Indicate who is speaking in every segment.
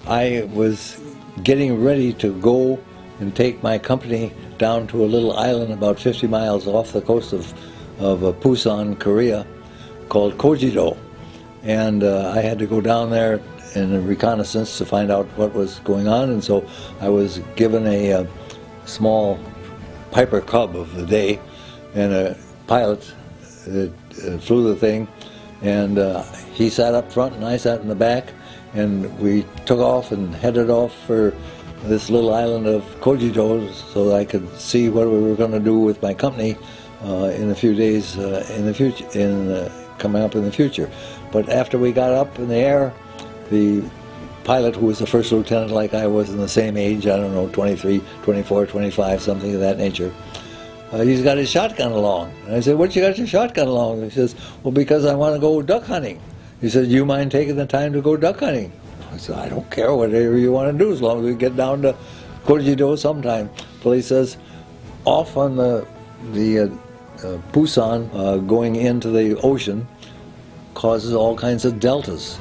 Speaker 1: I was getting ready to go and take my company down to a little island about 50 miles off the coast of Busan, Korea, called Kojido. And I had to go down there in a reconnaissance to find out what was going on, and so I was given a small Piper Cub of the day, and a pilot flew the thing, and he sat up front and I sat in the back, and we took off and headed off for this little island of Kojido so that I could see what we were going to do with my company in a few days in the future, coming up in the future. But after we got up in the air, the pilot, who was the first lieutenant like I was, in the same age, I don't know, 23, 24, 25, something of that nature, he's got his shotgun along. And I said, "What you got your shotgun along?" He says, "Well, because I want to go duck hunting." He said, "You mind taking the time to go duck hunting?" I said, "I don't care, whatever you want to do, as long as we get down to Kojido sometime." Well, he says, off on the Busan, going into the ocean, causes all kinds of deltas.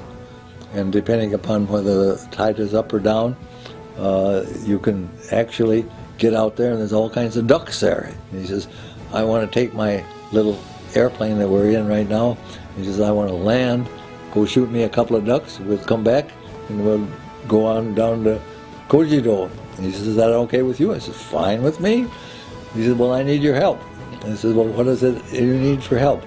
Speaker 1: And depending upon whether the tide is up or down, you can actually get out there and there's all kinds of ducks there. And he says, "I want to take my little airplane that we're in right now." He says, "I want to land, go shoot me a couple of ducks, we'll come back and we'll go on down to Kojido." And he says, "Is that okay with you?" I said, "Fine with me." He said, "Well, I need your help." And I said, "Well, what is it you need for help?"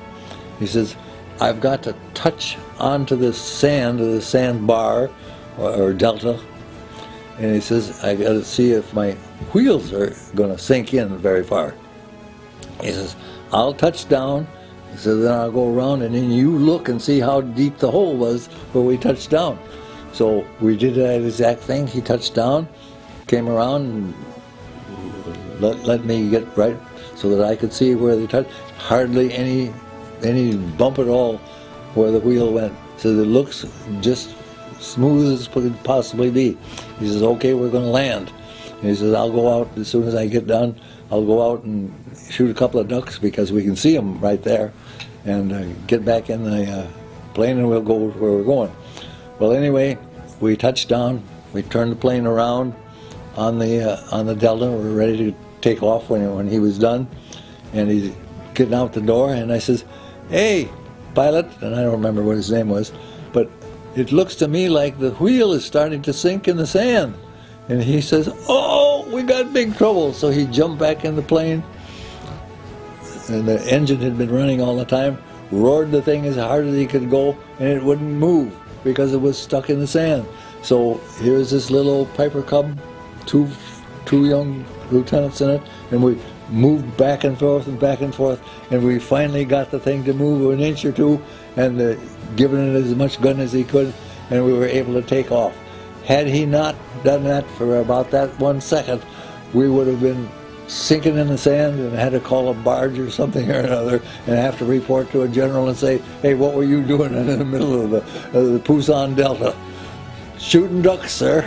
Speaker 1: He says, "I've got to touch onto this sandbar or delta," and he says, "I got to see if my wheels are going to sink in very far." He says, "I'll touch down, so then I'll go around and then you look and see how deep the hole was where we touched down." So we did that exact thing. He touched down, came around, and let me get right so that I could see where they touched. Hardly any bump at all where the wheel went. So it looks just smooth as could possibly be. He says, "Okay, we're going to land." And he says, "I'll go out as soon as I get done. I'll go out and shoot a couple of ducks because we can see them right there, and get back in the plane and we'll go where we're going." Well, anyway, we touched down. We turned the plane around on the delta. We were ready to take off when he was done, and he's getting out the door, and I says, "Hey, pilot," and I don't remember what his name was, but it looks to me like the wheel is starting to sink in the sand. And he says, "Oh, we got big trouble." So he jumped back in the plane, and the engine had been running all the time, roared the thing as hard as he could go, and it wouldn't move because it was stuck in the sand. So here's this little Piper Cub, two young lieutenants in it, and we moved back and forth, and we finally got the thing to move an inch or two, and given it as much gun as he could, and we were able to take off. Had he not done that for about that 1 second, we would have been sinking in the sand and had to call a barge or something or another and have to report to a general and say, "Hey, what were you doing in the middle of the Busan Delta?" "Shooting ducks, sir."